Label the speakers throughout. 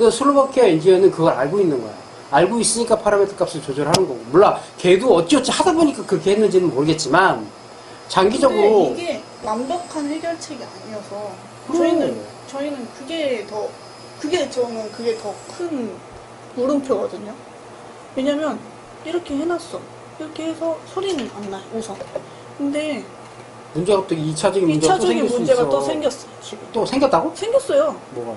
Speaker 1: 그래서 슬로바키아 엔지니어는 그걸 알고 있는 거야. 알고 있으니까 파라미터 값을 조절하는 거고. 몰라. 걔도 어찌어찌 하다 보니까 그렇게 했는지는 모르겠지만, 장기적으로.
Speaker 2: 근데 이게 완벽한 해결책이 아니어서,
Speaker 1: 그래.
Speaker 2: 저희는 그게 더 큰 물음표거든요. 왜냐면, 이렇게 해놨어. 이렇게 해서 소리는 안 나요, 우선. 근데,
Speaker 1: 문제가 또 2차적인 문제가 또
Speaker 2: 2차적인
Speaker 1: 생길 수
Speaker 2: 문제가
Speaker 1: 있어.
Speaker 2: 또 생겼어요, 지금.
Speaker 1: 또 생겼다고?
Speaker 2: 생겼어요.
Speaker 1: 뭐가?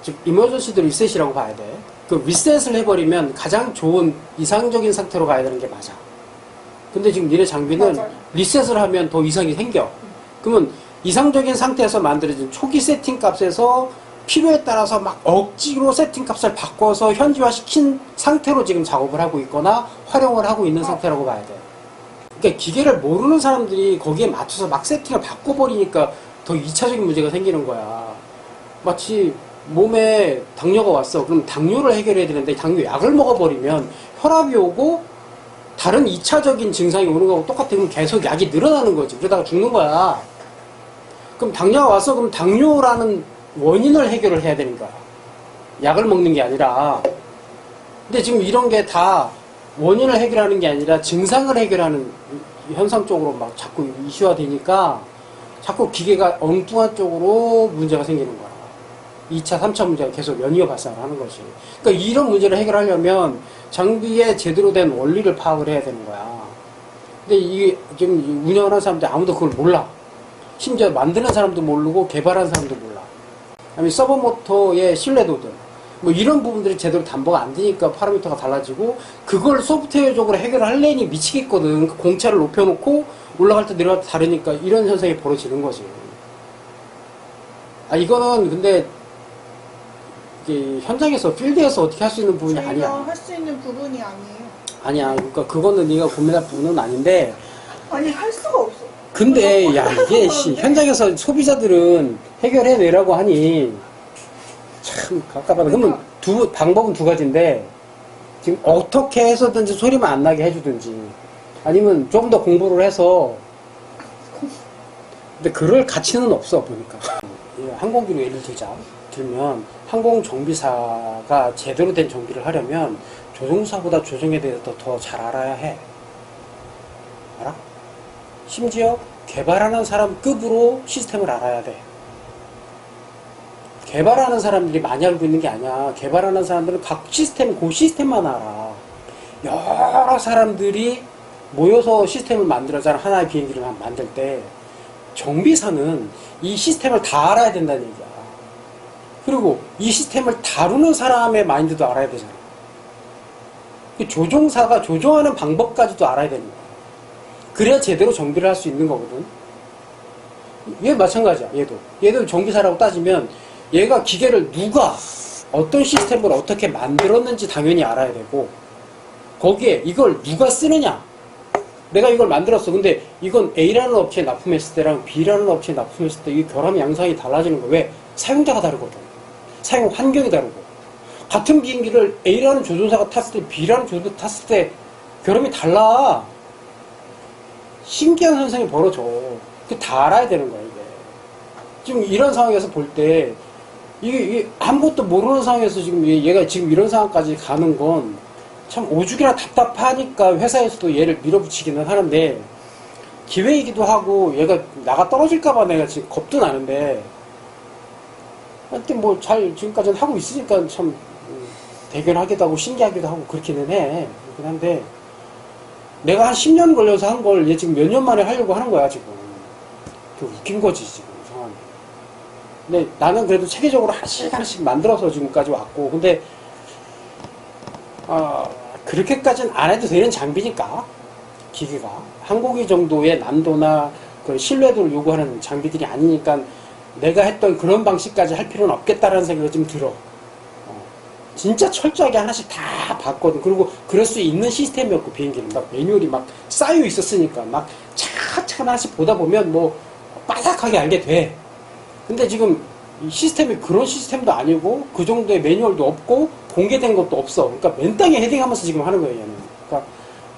Speaker 1: 즉, 이머전시도 리셋이라고 봐야 돼. 그 리셋을 해버리면 가장 좋은 이상적인 상태로 가야 되는 게 맞아. 근데 지금 니네 장비는
Speaker 2: 맞아요.
Speaker 1: 리셋을 하면 더 이상이 생겨. 그러면 이상적인 상태에서 만들어진 초기 세팅 값에서 필요에 따라서 막 억지로 세팅 값을 바꿔서 현지화시킨 상태로 지금 작업을 하고 있거나 활용을 하고 있는 상태라고 봐야 돼. 그러니까 기계를 모르는 사람들이 거기에 맞춰서 막 세팅을 바꿔버리니까 더 2차적인 문제가 생기는 거야. 마치 몸에 당뇨가 왔어. 그럼 당뇨를 해결해야 되는데 당뇨 약을 먹어버리면 혈압이 오고 다른 2차적인 증상이 오는 거하고 똑같아. 그럼 계속 약이 늘어나는 거지. 그러다가 죽는 거야. 그럼 당뇨가 왔어. 그럼 당뇨라는 원인을 해결을 해야 되는 거야. 약을 먹는 게 아니라. 근데 지금 이런 게 다 원인을 해결하는 게 아니라 증상을 해결하는 현상 쪽으로 막 자꾸 이슈화 되니까 자꾸 기계가 엉뚱한 쪽으로 문제가 생기는 거야. 2차, 3차 문제가 계속 연이어 발생을 하는 거지. 그러니까 이런 문제를 해결하려면 장비의 제대로 된 원리를 파악을 해야 되는 거야. 근데 이게 지금 운영하는 사람들 아무도 그걸 몰라. 심지어 만드는 사람도 모르고 개발하는 사람도 몰라. 아니 서버 모터의 신뢰도들 뭐 이런 부분들이 제대로 담보가 안 되니까 파라미터가 달라지고 그걸 소프트웨어적으로 해결하려니 미치겠거든. 그 공차를 높여놓고 올라갈 때 내려갈 때 다르니까 이런 현상이 벌어지는 거지. 아 이거는 근데 이게 현장에서 필드에서 어떻게 할 수 있는 부분이
Speaker 2: 저희가
Speaker 1: 아니야.
Speaker 2: 할 수 있는 부분이 아니에요.
Speaker 1: 아니야. 그러니까 그거는 네가 고민할 부분은 아닌데.
Speaker 2: 아니 할 수가 없어.
Speaker 1: 근데 야 이게 현장에서 소비자들은 해결해내라고 하니 참 갑갑하다. 그러면 방법은 두 가지인데 지금 어떻게 해서든지 소리만 안 나게 해주든지 아니면 좀 더 공부를 해서 근데 그럴 가치는 없어 보니까. 항공기로 예를 들면 항공정비사가 제대로 된 정비를 하려면 조종사보다 조종에 대해서 더 잘 알아야 해. 알아? 심지어 개발하는 사람 급으로 시스템을 알아야 돼. 개발하는 사람들이 많이 알고 있는 게 아니야. 개발하는 사람들은 각 시스템, 그 시스템만 알아. 여러 사람들이 모여서 시스템을 만들어서 하나의 비행기를 만들 때 정비사는 이 시스템을 다 알아야 된다는 얘기야. 그리고 이 시스템을 다루는 사람의 마인드도 알아야 되잖아. 조종사가 조종하는 방법까지도 알아야 되는 거야. 그래야 제대로 정비를 할 수 있는 거거든. 얘 마찬가지야. 얘도 정비사라고 따지면 얘가 기계를 누가 어떤 시스템을 어떻게 만들었는지 당연히 알아야 되고 거기에 이걸 누가 쓰느냐. 내가 이걸 만들었어. 근데 이건 A라는 업체에 납품했을 때랑 B라는 업체에 납품했을 때 이 결함 양상이 달라지는 거야. 왜? 사용자가 다르거든. 사용 환경이 다르고. 같은 비행기를 A라는 조종사가 탔을 때 B라는 조종사가 탔을 때 결함이 달라. 신기한 현상이 벌어져. 그게 다 알아야 되는 거야, 이게. 지금 이런 상황에서 볼 때, 이게 아무것도 모르는 상황에서 지금 얘가 지금 이런 상황까지 가는 건 참 오죽이나 답답하니까 회사에서도 얘를 밀어붙이기는 하는데, 기회이기도 하고, 얘가 나가 떨어질까봐 내가 지금 겁도 나는데, 하여튼 뭐 잘 지금까지는 하고 있으니까 참 대견하기도 하고 신기하기도 하고 그렇기는 해. 그렇긴 한데, 내가 한 10년 걸려서 한 걸 얘 지금 몇 년 만에 하려고 하는 거야, 지금. 그 웃긴 거지, 지금, 상황이. 근데 나는 그래도 체계적으로 하나씩 만들어서 지금까지 왔고, 근데, 그렇게까지는 안 해도 되는 장비니까, 기계가. 항공기 정도의 난도나 그 신뢰도를 요구하는 장비들이 아니니까 내가 했던 그런 방식까지 할 필요는 없겠다라는 생각이 좀 들어. 진짜 철저하게 하나씩 다 봤거든. 그리고 그럴 수 있는 시스템이었고, 비행기는 막 매뉴얼이 막 쌓여 있었으니까 막 차차차 하나씩 보다 보면 뭐 빠삭하게 알게 돼. 근데 지금 이 시스템이 그런 시스템도 아니고 그 정도의 매뉴얼도 없고 공개된 것도 없어. 그러니까 맨땅에 헤딩하면서 지금 하는 거예요, 얘는. 그러니까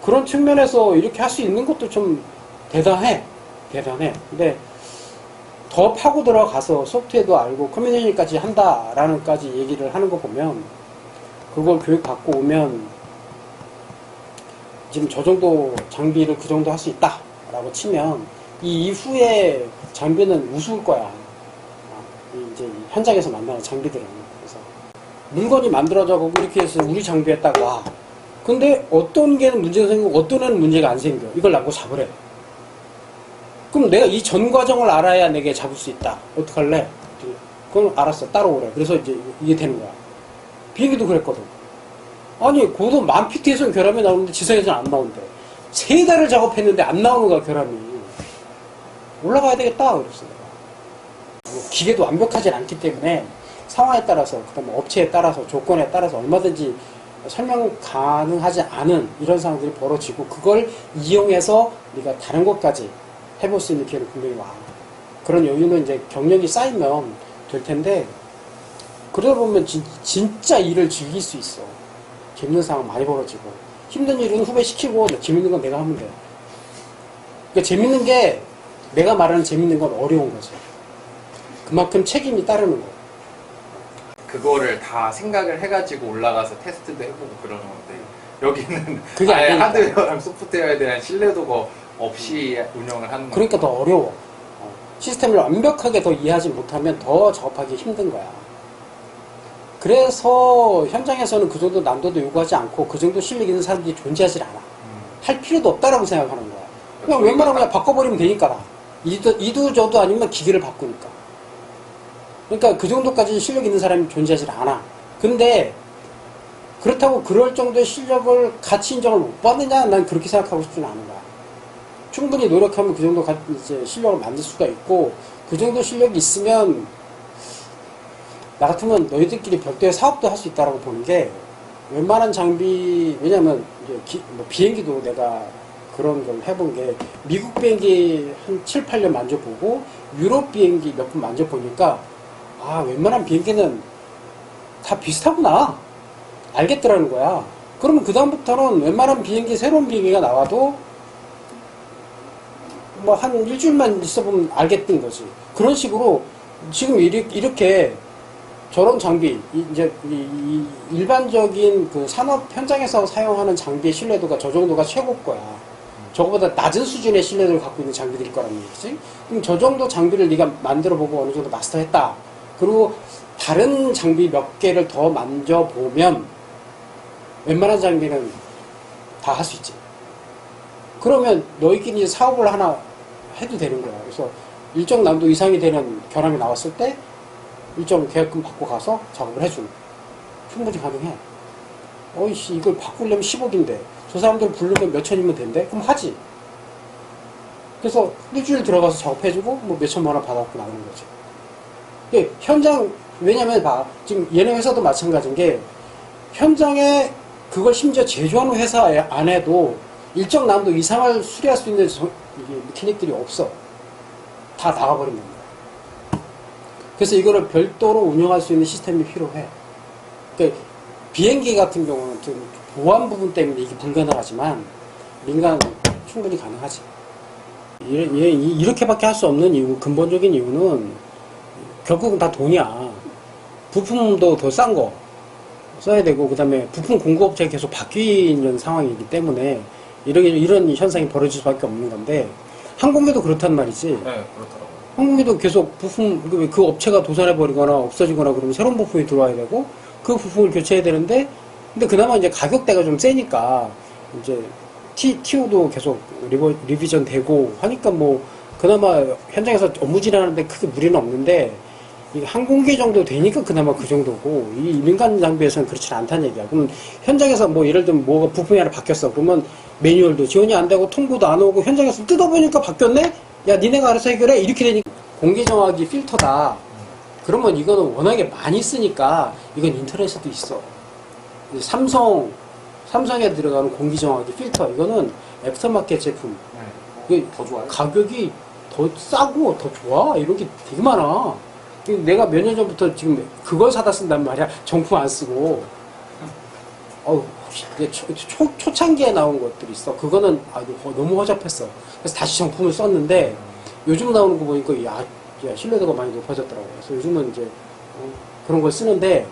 Speaker 1: 그런 측면에서 이렇게 할 수 있는 것도 좀 대단해. 근데 더 파고 들어가서 소프트웨어도 알고 커뮤니케이션까지 한다라는까지 얘기를 하는 거 보면 그걸 교육받고 오면 지금 저 정도 장비를 그 정도 할 수 있다라고 치면 이 이후에 장비는 우스울 거야. 이제 현장에서 만나는 장비들은. 그래서 물건이 만들어져가고 이렇게 해서 우리 장비에 딱 와. 근데 어떤 개는 문제가 생기고 어떤 애는 문제가 안 생겨. 이걸 나보고 잡으래. 그럼 내가 이 전 과정을 알아야 내게 잡을 수 있다. 어떡할래? 그럼 알았어. 따라오래. 그래서 이제 이게 되는 거야. 비행기도 그랬거든. 아니, 고도 10,000피트에서는 결함이 나오는데 지상에서는 안 나온대. 3달을 작업했는데 안 나오는 거야, 결함이. 올라가야 되겠다. 그랬어. 뭐 기계도 완벽하진 않기 때문에 상황에 따라서, 그 다음에 업체에 따라서, 조건에 따라서 얼마든지 설명 가능하지 않은 이런 상황들이 벌어지고 그걸 이용해서 네가 다른 것까지 해볼 수 있는 기회는 분명히 와. 그런 여유는 이제 경력이 쌓이면 될 텐데 그러다 보면 진짜 일을 즐길 수 있어. 재밌는 상황 많이 벌어지고 힘든 일은 후배 시키고 재밌는 건 내가 하면 돼. 그러니까 재밌는 게 내가 말하는 재밌는 건 어려운 거지. 그만큼 책임이 따르는 거.
Speaker 3: 그거를 다 생각을 해가지고 올라가서 테스트도 해보고 그러는 건데 여기는
Speaker 1: 그게
Speaker 3: 아예
Speaker 1: 아니니까.
Speaker 3: 하드웨어랑 소프트웨어에 대한 신뢰도가 없이 운영을 하는 거예요.
Speaker 1: 그러니까 더 어려워. 시스템을 완벽하게 더 이해하지 못하면 더 작업하기 힘든 거야. 그래서 현장에서는 그 정도 난도도 요구하지 않고 그 정도 실력 있는 사람들이 존재하지 않아. 할 필요도 없다라고 생각하는 거야. 그냥 웬만하면 그냥 바꿔버리면 되니까. 이도 저도 아니면 기계를 바꾸니까. 그러니까 그 정도까지 실력 있는 사람이 존재하지 않아. 근데 그렇다고 그럴 정도의 실력을 가치 인정을 못 받느냐? 난 그렇게 생각하고 싶지는 않은 거야. 충분히 노력하면 그 정도 이제 실력을 만들 수가 있고 그 정도 실력이 있으면 나 같으면 너희들끼리 별도의 사업도 할 수 있다라고 보는 게 웬만한 장비 왜냐면 이제 뭐 비행기도 내가 그런 걸 해본 게 미국 비행기 한 7, 8년 만져보고 유럽 비행기 몇 번 만져보니까 아 웬만한 비행기는 다 비슷하구나 알겠더라는 거야. 그러면 그 다음부터는 웬만한 비행기 새로운 비행기가 나와도 뭐 한 일주일만 있어보면 알겠던 거지. 그런 식으로 지금 이렇게 저런 장비, 이제 이 일반적인 그 산업 현장에서 사용하는 장비의 신뢰도가 저 정도가 최고 거야. 저거보다 낮은 수준의 신뢰도를 갖고 있는 장비들일 거란 얘기지. 그럼 저 정도 장비를 네가 만들어보고 어느 정도 마스터했다. 그리고 다른 장비 몇 개를 더 만져보면 웬만한 장비는 다 할 수 있지. 그러면 너희끼리 사업을 하나 해도 되는 거야. 그래서 일정 난도 이상이 되는 결함이 나왔을 때 일정 계약금 받고 가서 작업을 해주는 충분히 가능해. 어이씨 이걸 바꾸려면 10억인데 저 사람들 부르면 몇 천이면 된대? 그럼 하지. 그래서 일주일 들어가서 작업해주고 뭐 몇 천만 원 받아갖고 나오는 거지. 근데 현장 왜냐면 봐 지금 얘네 회사도 마찬가지인 게 현장에 그걸 심지어 제조하는 회사 안에도 일정 난도 이상을 수리할 수 있는 이게 메케닉들이 없어. 다 나가버린 겁니다. 그래서 이거를 별도로 운영할 수 있는 시스템이 필요해. 그러니까 비행기 같은 경우는 좀 보안 부분 때문에 이게 불가능하지만 민간 충분히 가능하지. 이렇게밖에 할 수 없는 이유, 근본적인 이유는 결국은 다 돈이야. 부품도 더 싼 거 써야 되고 그 다음에 부품 공급업체가 계속 바뀌는 상황이기 때문에 이런 현상이 벌어질 수밖에 없는 건데 항공기도 그렇단 말이지.
Speaker 3: 네, 그렇더라고요.
Speaker 1: 항공기도 계속 부품 그 업체가 도산해버리거나 없어지거나 그러면 새로운 부품이 들어와야 되고 그 부품을 교체해야 되는데 근데 그나마 이제 가격대가 좀 세니까 이제 TO도 계속 리비전 되고 하니까 뭐 그나마 현장에서 업무 진행하는데 크게 무리는 없는데 이 항공기 정도 되니까 그나마 그 정도고 이 민간 장비에서는 그렇지 않다는 얘기야. 그럼 현장에서 뭐 예를 들면 뭐가 부품이 하나 바뀌었어. 그러면 매뉴얼도 지원이 안 되고 통보도 안 오고 현장에서 뜯어보니까 바뀌었네? 야 니네가 알아서 해결해? 이렇게 되니까 공기정화기 필터다. 그러면 이거는 워낙에 많이 쓰니까 이건 인터넷에도 있어. 삼성에 들어가는 공기정화기 필터 이거는 애프터마켓 제품.
Speaker 3: 네. 더 좋아요?
Speaker 1: 가격이 더 싸고 더 좋아. 이런 게 되게 많아. 내가 몇 년 전부터 지금 그걸 사다 쓴단 말이야. 정품 안 쓰고. 초창기에 나온 것들이 있어. 그거는 너무 허접했어. 그래서 다시 정품을 썼는데 요즘 나오는 거 보니까 야 이제 신뢰도가 많이 높아졌더라고요. 그래서 요즘은 이제 그런 걸 쓰는데